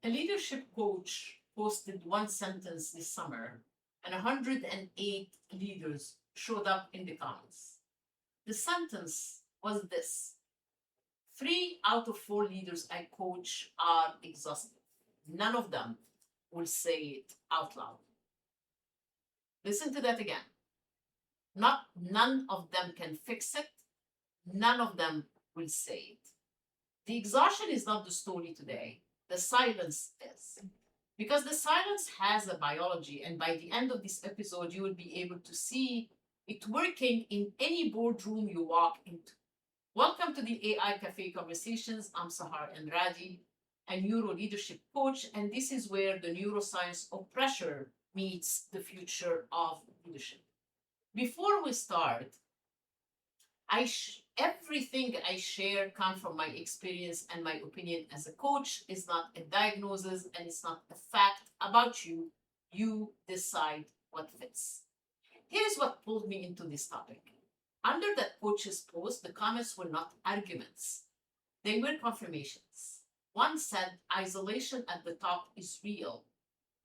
A leadership coach posted one sentence this summer, and 108 leaders showed up in the comments. The sentence was this: 3 out of 4 leaders I coach are exhausted. None of them will say it out loud. Listen to that again. None of them can fix it. None of them will say it. The exhaustion is not the story today. The silence is. Because the silence has a biology, and by the end of this episode, you will be able to see it working in any boardroom you walk into. Welcome to the AI Cafe Conversations. I'm Sahar Andrade, a neuroleadership coach, and this is where the neuroscience of pressure meets the future of leadership. Before we start, everything I share comes from my experience and my opinion as a coach. Is not a diagnosis and it's not a fact about you. You decide what fits. Here's what pulled me into this topic. Under that coach's post, the comments were not arguments. They were confirmations. One said, isolation at the top is real,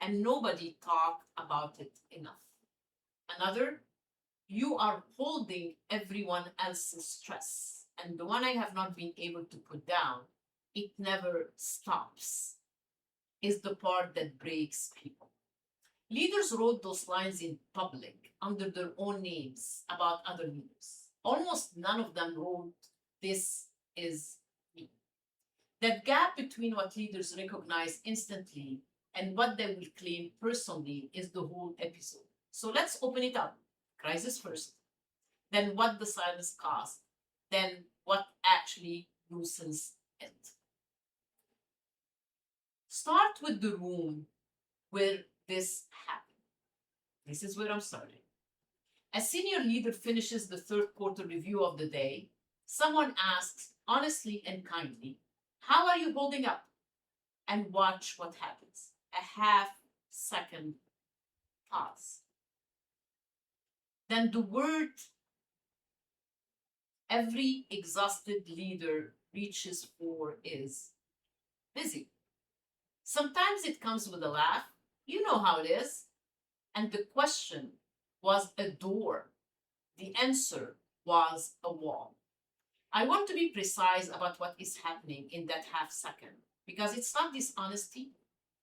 and nobody talked about it enough. Another, you are holding everyone else's stress. And the one I have not been able to put down, it never stops, is the part that breaks people. Leaders wrote those lines in public under their own names about other leaders. Almost none of them wrote, "This is me." That gap between what leaders recognize instantly and what they will claim personally is the whole episode. So let's open it up. Crisis first, then what the silence caused, then what actually loosens it. Start with the room where this happened. This is where I'm starting. A senior leader finishes the third quarter review of the day. Someone asks, honestly and kindly, "How are you holding up?" And watch what happens. A half-second pause. Then the word every exhausted leader reaches for is busy. Sometimes it comes with a laugh. You know how it is. And the question was a door. The answer was a wall. I want to be precise about what is happening in that half second because it's not dishonesty.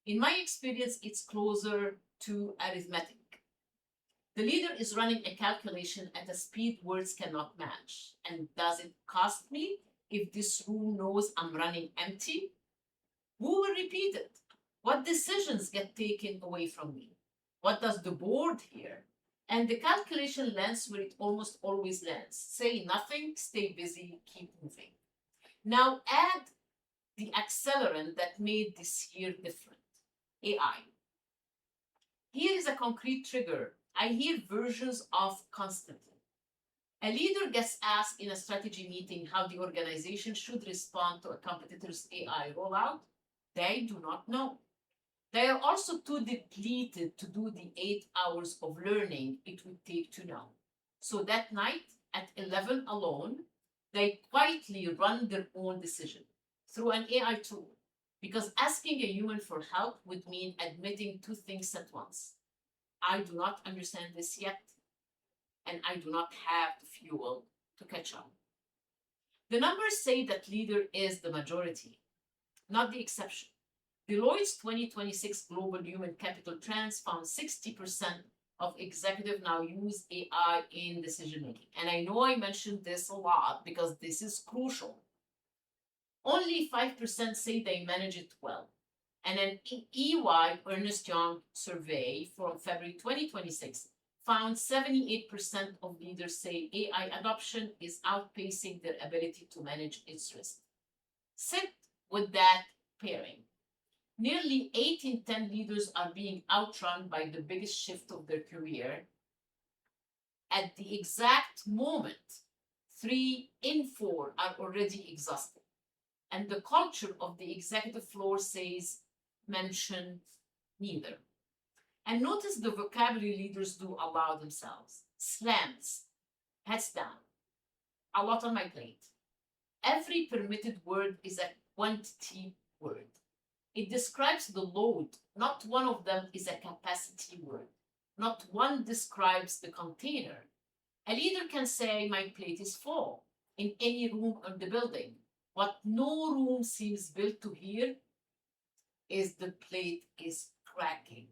In my experience, it's closer to arithmetic. The leader is running a calculation at a speed words cannot match. And does it cost me if this room knows I'm running empty? Who will repeat it? What decisions get taken away from me? What does the board hear? And the calculation lands where it almost always lands. Say nothing, stay busy, keep moving. Now add the accelerant that made this year different: AI. Here is a concrete trigger I hear versions of constantly. A leader gets asked in a strategy meeting how the organization should respond to a competitor's AI rollout. They do not know. They are also too depleted to do the 8 hours of learning it would take to know. So that night at 11 alone, they quietly run their own decision through an AI tool. Because asking a human for help would mean admitting 2 things at once. I do not understand this yet, and I do not have the fuel to catch up. The numbers say that leader is the majority, not the exception. Deloitte's 2026 Global Human Capital Trends found 60% of executives now use AI in decision making. And I know I mentioned this a lot because this is crucial. Only 5% say they manage it well. And an EY Ernst Young survey from February 2026 found 78% of leaders say AI adoption is outpacing their ability to manage its risk. Sit with that pairing. Nearly 8 in 10 leaders are being outrun by the biggest shift of their career. At the exact moment, 3 in 4 are already exhausted. And the culture of the executive floor says, mention neither. And notice the vocabulary leaders do allow themselves. Slants, heads down, a lot on my plate. Every permitted word is a quantity word. It describes the load. Not one of them is a capacity word. Not one describes the container. A leader can say, my plate is full, in any room in the building. What no room seems built to hear is the plate is cracking.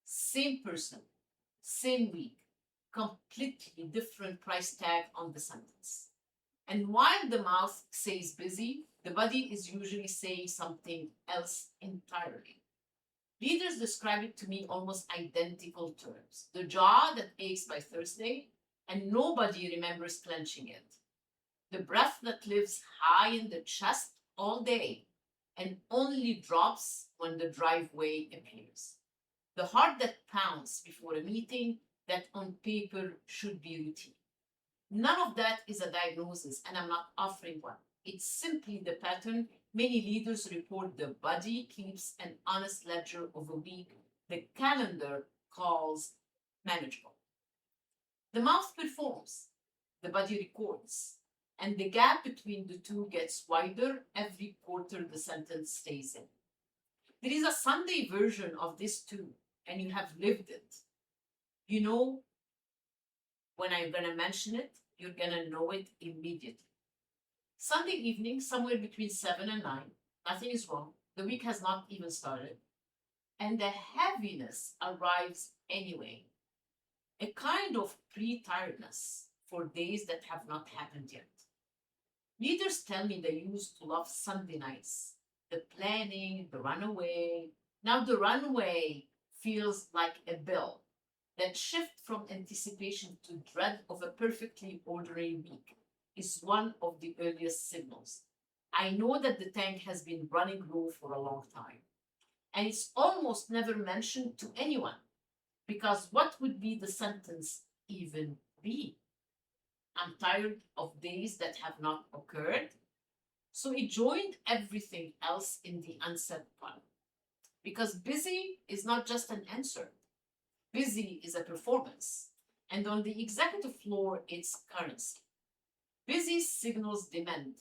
Same person, same week, completely different price tag on the sentence. And while the mouth says busy, the body is usually saying something else entirely. Leaders describe it to me almost identical terms. The jaw that aches by Thursday, and nobody remembers clenching it. The breath that lives high in the chest all day and only drops when the driveway appears. The heart that pounds before a meeting that on paper should be routine. None of that is a diagnosis, and I'm not offering one. It's simply the pattern. Many leaders report the body keeps an honest ledger of a week the calendar calls manageable. The mouth performs, the body records, and the gap between the two gets wider every quarter the sentence stays in. There is a Sunday version of this too, and you have lived it. You know, when I'm going to mention it, you're going to know it immediately. Sunday evening, somewhere between 7 and 9, nothing is wrong. The week has not even started. And the heaviness arrives anyway. A kind of pre-tiredness for days that have not happened yet. Leaders tell me they used to love Sunday nights, the planning, the runaway. Now the runaway feels like a bill. That shift from anticipation to dread of a perfectly ordinary week is one of the earliest signals. I know that the tank has been running low for a long time, and it's almost never mentioned to anyone, because what would be the sentence even be? I'm tired of days that have not occurred. So it joined everything else in the unsaid pun. Because busy is not just an answer. Busy is a performance. And on the executive floor, it's currency. Busy signals demand.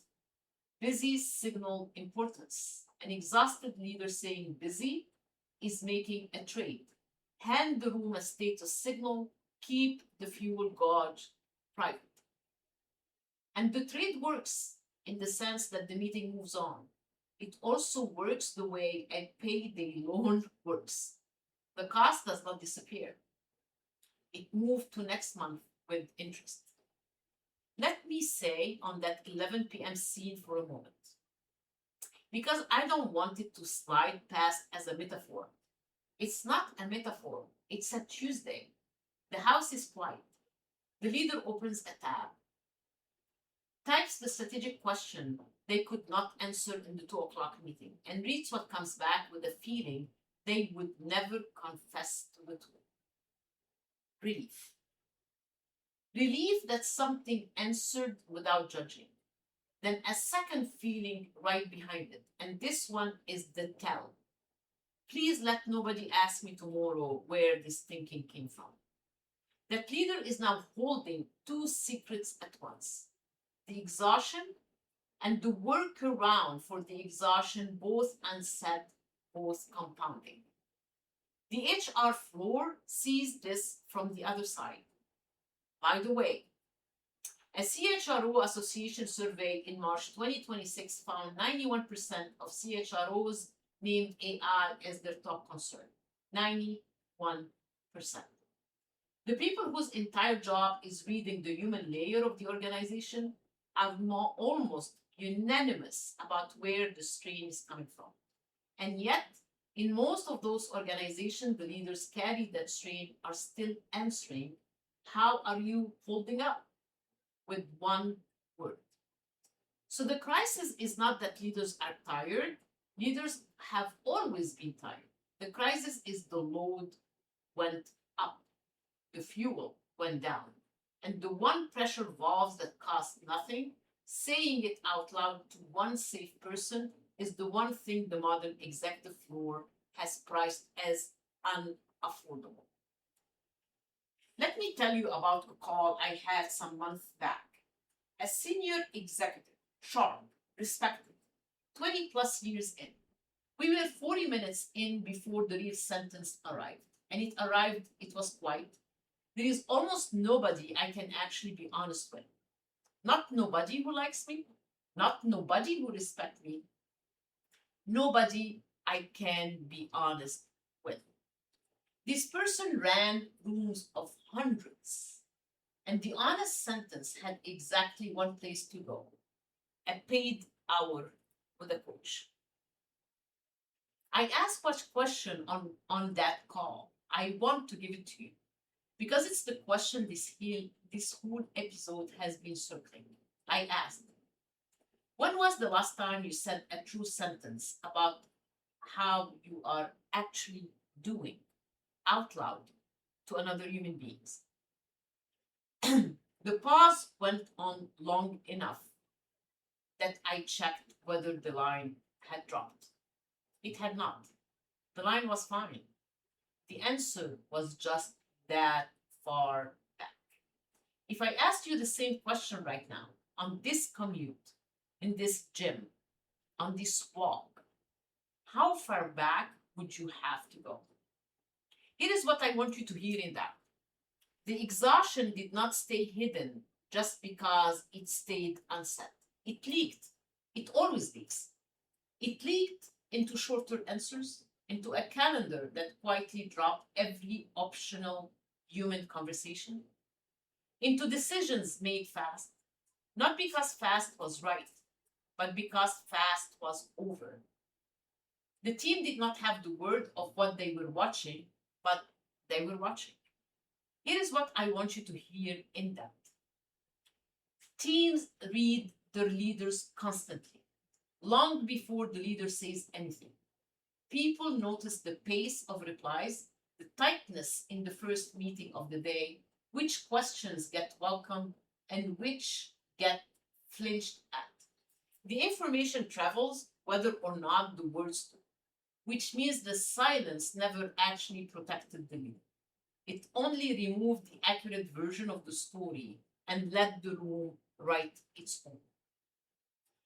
Busy signal importance. An exhausted leader saying busy is making a trade. Hand the room a status signal. Keep the fuel gauge private. And the trade works in the sense that the meeting moves on. It also works the way a payday loan works. The cost does not disappear. It moved to next month with interest. Let me say on that 11 p.m. scene for a moment, because I don't want it to slide past as a metaphor. It's not a metaphor. It's a Tuesday. The house is quiet. The leader opens a tab, types the strategic question they could not answer in the 2 o'clock meeting, and reads what comes back with a feeling they would never confess to the truth. Relief. Relief that something answered without judging. Then a second feeling right behind it, and this one is the tell. Please let nobody ask me tomorrow where this thinking came from. That leader is now holding two secrets at once. The exhaustion and the workaround for the exhaustion, both unsaid, both compounding. The HR floor sees this from the other side. By the way, a CHRO Association survey in March 2026 found 91% of CHROs named AI as their top concern. 91%. The people whose entire job is reading the human layer of the organization are almost unanimous about where the strain is coming from. And yet, in most of those organizations, the leaders carry that strain are still answering, how are you holding up? With one word. So the crisis is not that leaders are tired. Leaders have always been tired. The crisis is the load went up. The fuel went down. And the one pressure valve that costs nothing, saying it out loud to one safe person, is the one thing the modern executive floor has priced as unaffordable. Let me tell you about a call I had some months back. A senior executive, sharp, respected, 20 plus years in. We were 40 minutes in before the real sentence arrived. And it arrived, it was quiet. There is almost nobody I can actually be honest with. Not nobody who likes me, not nobody who respects me, nobody I can be honest with. This person ran rooms of hundreds, and the honest sentence had exactly one place to go: a paid hour with a coach. I asked what question on that call. I want to give it to you because it's the question this whole episode has been circling. I asked, when was the last time you said a true sentence about how you are actually doing out loud to another human being? The pause went on long enough that I checked whether the line had dropped. It had not. The line was fine. The answer was just that far back. If I asked you the same question right now, on this commute, in this gym, on this walk, how far back would you have to go? Here is what I want you to hear in that. The exhaustion did not stay hidden just because it stayed unsaid. It leaked. It always leaks. It leaked into shorter answers, into a calendar that quietly dropped every optional human conversation, into decisions made fast, not because fast was right, but because fast was over. The team did not have the word of what they were watching, but they were watching. Here is what I want you to hear in depth. Teams read their leaders constantly, long before the leader says anything. People notice the pace of replies, the tightness in the first meeting of the day, which questions get welcomed and which get flinched at. The information travels whether or not the words do, which means the silence never actually protected the leader. It only removed the accurate version of the story and let the room write its own.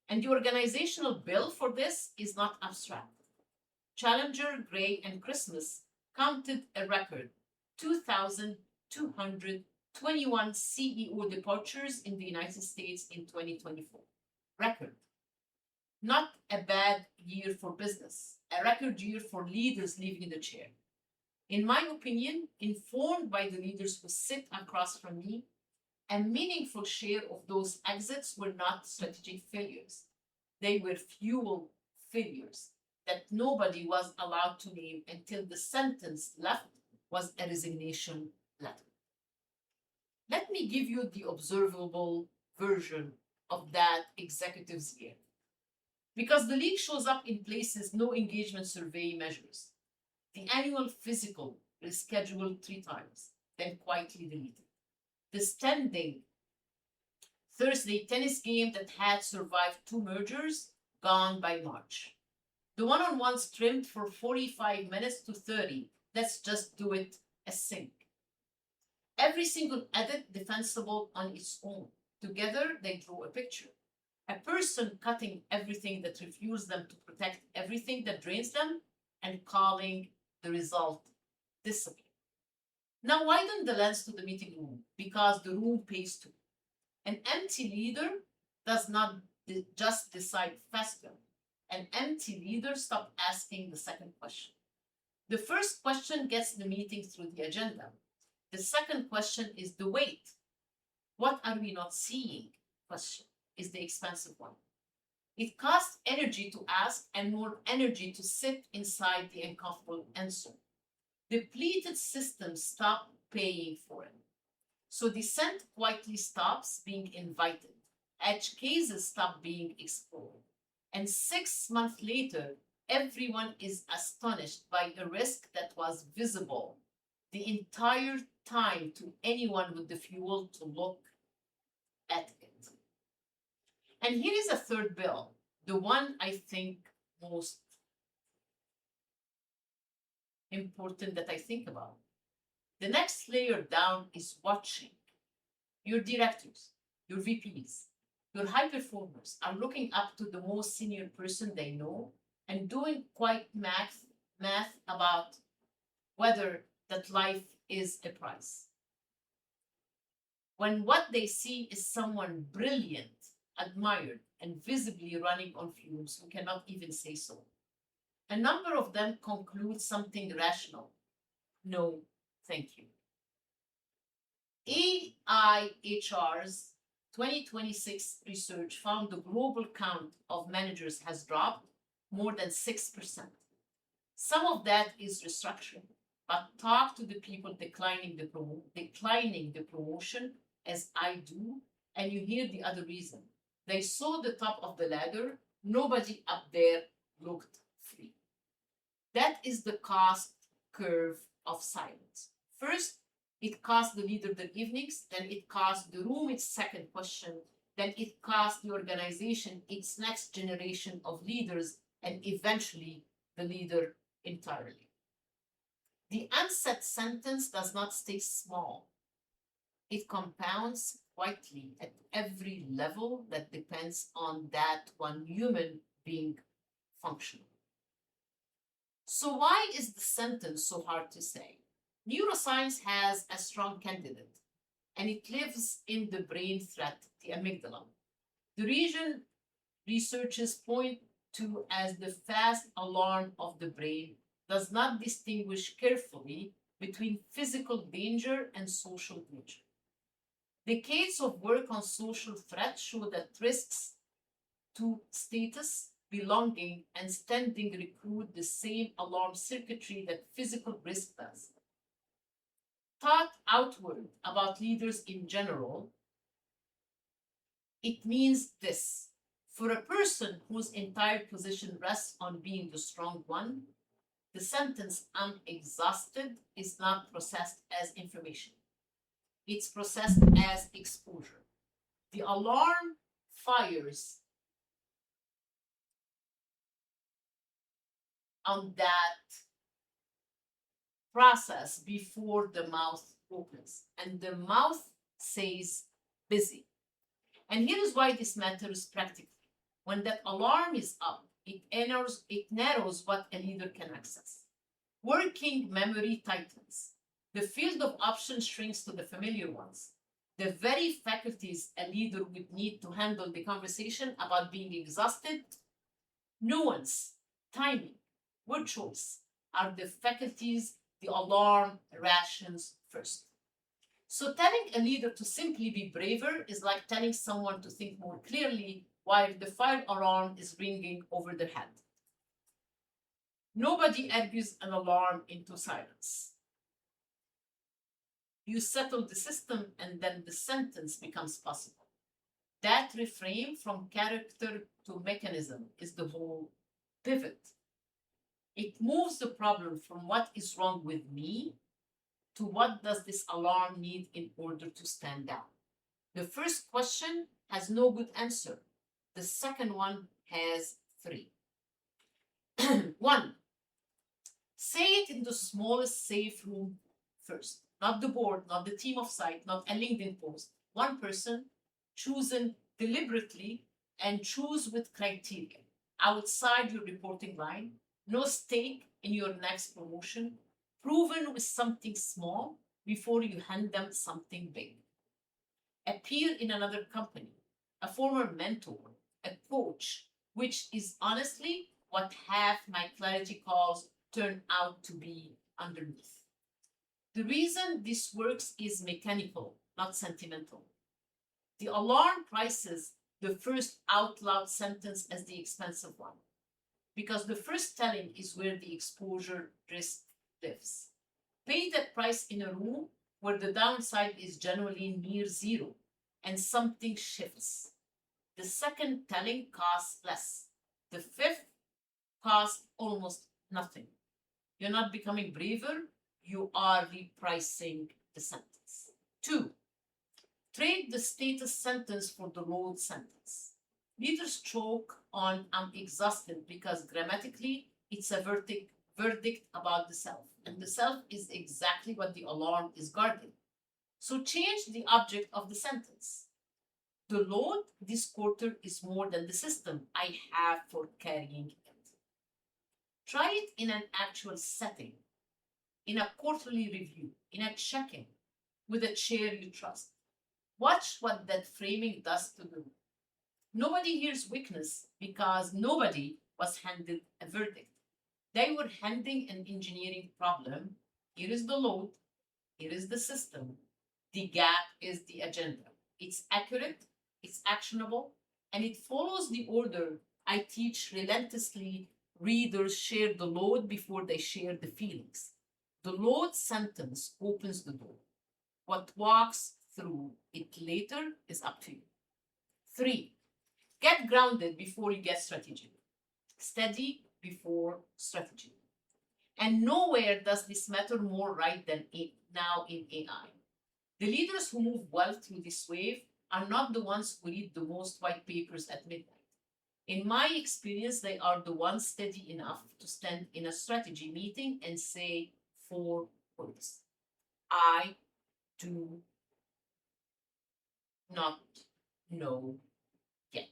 And the organizational bill for this is not abstract. Challenger, Gray, and Christmas counted a record 2,221 CEO departures in the United States in 2024. Record. Not a bad year for business, a record year for leaders leaving the chair. In my opinion, informed by the leaders who sit across from me, a meaningful share of those exits were not strategic failures. They were fuel failures that nobody was allowed to name until the sentence left was a resignation letter. Let me give you the observable version of that executive's year. Because the leak shows up in places no engagement survey measures. The annual physical is scheduled 3 times, then quietly deleted. The standing Thursday tennis game that had survived 2 mergers, gone by March. The one-on-ones trimmed for 45 minutes to 30. Let's just do it a sync. Every single edit defensible on its own. Together, they draw a picture. A person cutting everything that refuels them to protect everything that drains them and calling the result discipline. Now widen the lens to the meeting room because the room pays too. An empty leader does not just decide faster. An empty leader stops asking the second question. The first question gets the meeting through the agenda. The second question is the weight. What are we not seeing? Question is the expensive one. It costs energy to ask and more energy to sit inside the uncomfortable answer. Depleted systems stop paying for it. So dissent quietly stops being invited. Edge cases stop being explored. And 6 months later, everyone is astonished by a risk that was visible the entire time to anyone with the fuel to look at it. And here is a third bill, the one I think most important that I think about. The next layer down is watching. Your directors, your VPs, your high performers are looking up to the most senior person they know and doing quite math about whether that life is a prize. When what they see is someone brilliant, admired, and visibly running on fumes who cannot even say so. A number of them conclude something rational. No, thank you. AIHR's 2026 research found the global count of managers has dropped more than 6%. Some of that is restructuring, but talk to the people declining the promotion, as I do, and you hear the other reason. They saw the top of the ladder, nobody up there looked free. That is the cost curve of silence. First, it cost the leader their evenings, then it cost the room its second question, then it cost the organization its next generation of leaders, and eventually the leader entirely. The unsaid sentence does not stay small. It compounds quietly at every level that depends on that one human being functional. So why is the sentence so hard to say? Neuroscience has a strong candidate, and it lives in the brain threat, the amygdala. The region researchers point to as the fast alarm of the brain does not distinguish carefully between physical danger and social danger. Decades of work on social threats show that risks to status, belonging, and standing recruit the same alarm circuitry that physical risk does. Thought outward about leaders in general, it means this. For a person whose entire position rests on being the strong one, the sentence "I'm exhausted" is not processed as information. It's processed as exposure. The alarm fires on that process before the mouth opens, and the mouth says busy. And here is why this matters practically. When that alarm is up, it narrows what a leader can access. Working memory tightens. The field of options shrinks to the familiar ones. The very faculties a leader would need to handle the conversation about being exhausted, nuance, timing, word choice, are the faculties the alarm rations first. So telling a leader to simply be braver is like telling someone to think more clearly while the fire alarm is ringing over their head. Nobody argues an alarm into silence. You settle the system and then the sentence becomes possible. That reframe from character to mechanism is the whole pivot. It moves the problem from what is wrong with me to what does this alarm need in order to stand down. The first question has no good answer. The second one has three. One, say it in the smallest safe room first. Not the board, not the team of site, not a LinkedIn post. One person chosen deliberately and choose with criteria. Outside your reporting line, no stake in your next promotion, proven with something small before you hand them something big. A peer in another company, a former mentor, a coach, which is honestly what half my clarity calls turn out to be underneath. The reason this works is mechanical, not sentimental. The alarm prices the first out loud sentence as the expensive one, because the first telling is where the exposure risk lives. Pay that price in a room where the downside is generally near zero and something shifts. The second telling costs less. The fifth costs almost nothing. You're not becoming braver, you are repricing the sentence. 2, trade the status sentence for the load sentence. Leaders choke on "I'm exhausted" because grammatically it's a verdict about the self, and the self is exactly what the alarm is guarding. So change the object of the sentence. The load this quarter is more than the system I have for carrying it. Try it in an actual setting, in a quarterly review, in a check-in, with a chair you trust. Watch what that framing does to the room. Nobody hears weakness because nobody was handed a verdict. They were handing an engineering problem. Here is the load. Here is the system. The gap is the agenda. It's accurate, it's actionable, and it follows the order I teach relentlessly. Readers share the load before they share the feelings. The load sentence opens the door. What walks through it later is up to you. 3. Get grounded before you get strategic. Steady before strategy. And nowhere does this matter more right than now in AI. The leaders who move well through this wave are not the ones who read the most white papers at midnight. In my experience, they are the ones steady enough to stand in a strategy meeting and say 4 words. I do not know yet.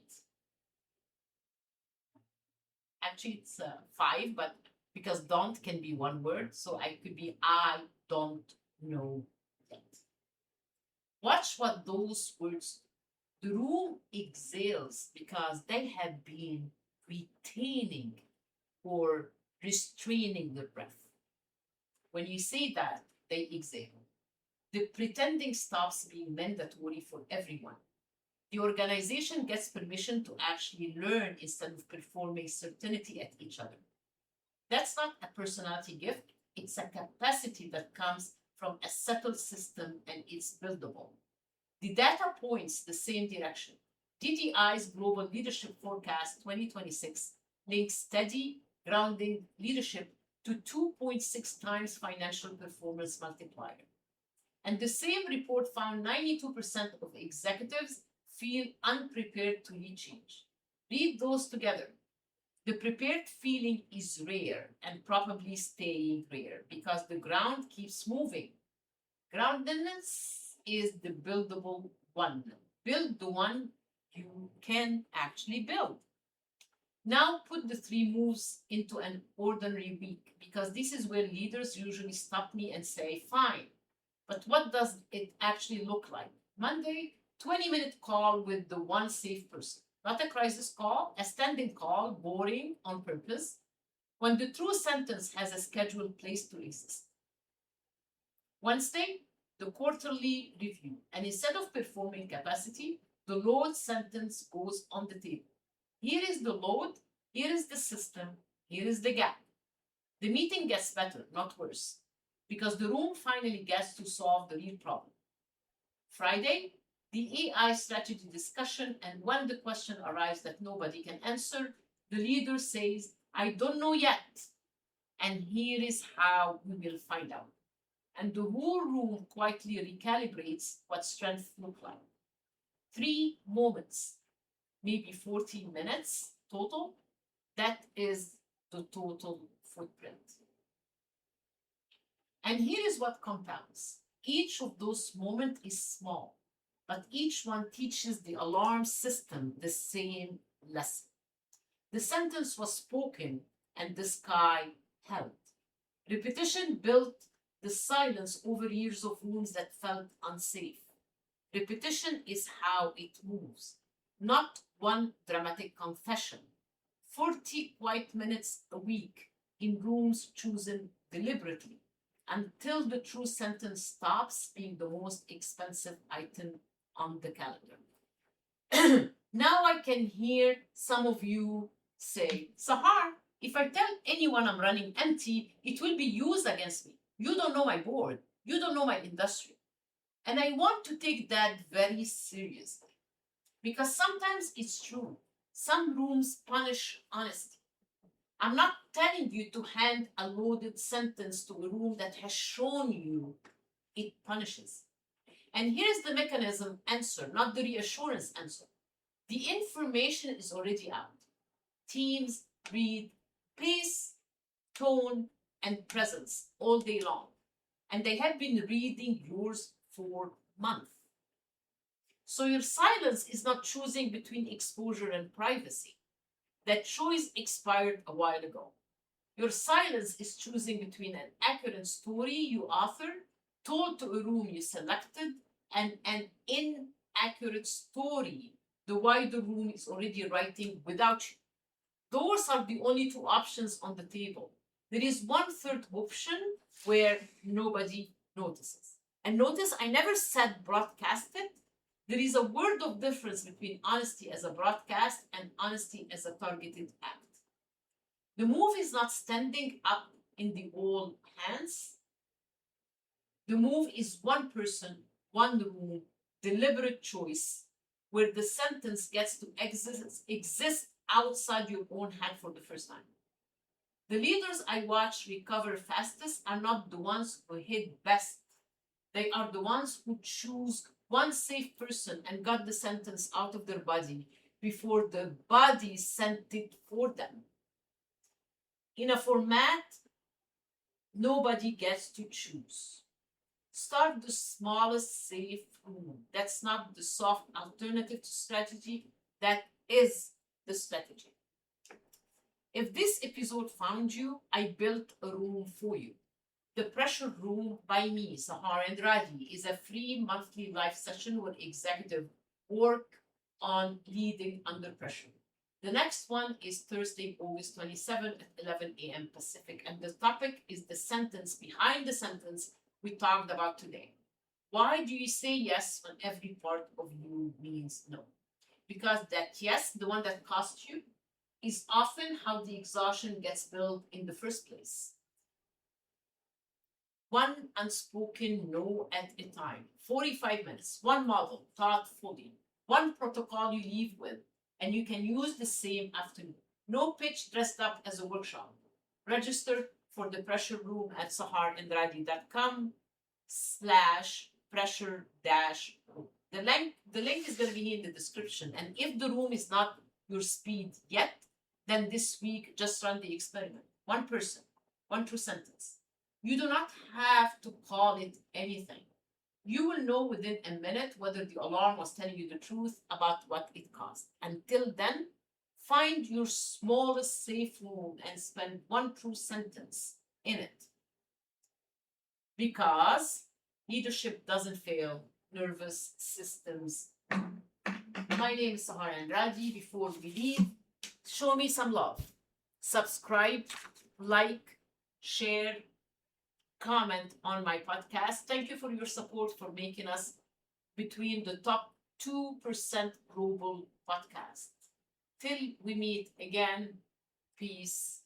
Actually, it's 5, but because don't can be 1 word, so I could be I don't know yet. Watch what those words do. The room exhales because they have been retaining or restraining their breath. When you say that, they exhale. The pretending stops being mandatory for everyone. The organization gets permission to actually learn instead of performing certainty at each other. That's not a personality gift, it's a capacity that comes from a settled system and it's buildable. The data points the same direction. DDI's Global Leadership Forecast 2026 links steady, grounding leadership to 2.6 times financial performance multiplier. And the same report found 92% of executives feel unprepared to lead change. Read those together. The prepared feeling is rare and probably staying rare because the ground keeps moving. Groundedness is the buildable one. Build the one you can actually build. Now put the 3 moves into an ordinary week because this is where leaders usually stop me and say, fine, but what does it actually look like? Monday, 20-minute call with the one safe person. Not a crisis call, a standing call, boring on purpose, when the true sentence has a scheduled place to exist. Wednesday, the quarterly review. And instead of performing capacity, the load sentence goes on the table. Here is the load, here is the system, here is the gap. The meeting gets better, not worse, because the room finally gets to solve the real problem. Friday, the AI strategy discussion, and when the question arrives that nobody can answer, the leader says, I don't know yet, and here is how we will find out. And the whole room quietly recalibrates what strength look like. 3 moments, maybe 14 minutes total. That is the total footprint. And here is what compounds. Each of those moments is small, but each one teaches the alarm system the same lesson. The sentence was spoken and the sky held. Repetition built the silence over years of rooms that felt unsafe. Repetition is how it moves, not one dramatic confession. 40 quiet minutes a week in rooms chosen deliberately until the true sentence stops being the most expensive item on the calendar. Now I can hear some of you say, Sahar, if I tell anyone I'm running empty, it will be used against me. You don't know my board. You don't know my industry. And I want to take that very seriously because sometimes it's true. Some rooms punish honesty. I'm not telling you to hand a loaded sentence to a room that has shown you it punishes. And here's the mechanism answer, not the reassurance answer. The information is already out. Teams read pace, tone, and presence all day long. And they have been reading yours for months. So your silence is not choosing between exposure and privacy. That choice expired a while ago. Your silence is choosing between an accurate story you authored, told to a room you selected, and an inaccurate story the wider room is already writing without you. Those are the only two options on the table. There is one third option where nobody notices. And notice I never said broadcasted. There is a word of difference between honesty as a broadcast and honesty as a targeted act. The move is not standing up in the all hands. The move is one person, one room, deliberate choice, where the sentence gets to exist outside your own head for the first time. The leaders I watch recover fastest are not the ones who hit best. They are the ones who choose one safe person and got the sentence out of their body before the body sent it for them. In a format, nobody gets to choose. Start the smallest safe room. That's not the soft alternative to strategy. That is the strategy. If this episode found you, I built a room for you. The Pressure Room by me, Sahar Andrade, is a free monthly live session where executives work on leading under pressure. The next one is Thursday, August 27 at 11 a.m. Pacific, and the topic is the sentence behind the sentence we talked about today. Why do you say yes when every part of you means no? Because that yes, the one that costs you, is often how the exhaustion gets built in the first place. One unspoken no at a time, 45 minutes, one model taught fully, one protocol you leave with, and you can use the same afternoon. No pitch dressed up as a workshop. Register for the Pressure Room at saharandrade.com/pressure-room. The link is going to be in the description. And if the room is not your speed yet, then this week just run the experiment. One person, one true sentence. You do not have to call it anything. You will know within a minute whether the alarm was telling you the truth about what it cost. Until then, find your smallest safe room and spend one true sentence in it. Because leadership doesn't fail, nervous systems. My name is Sahar Andrade. Before we leave, show me some love. Subscribe, like, share, comment on my podcast. Thank you for your support for making us between the top 2% global podcasts. Till we meet again, peace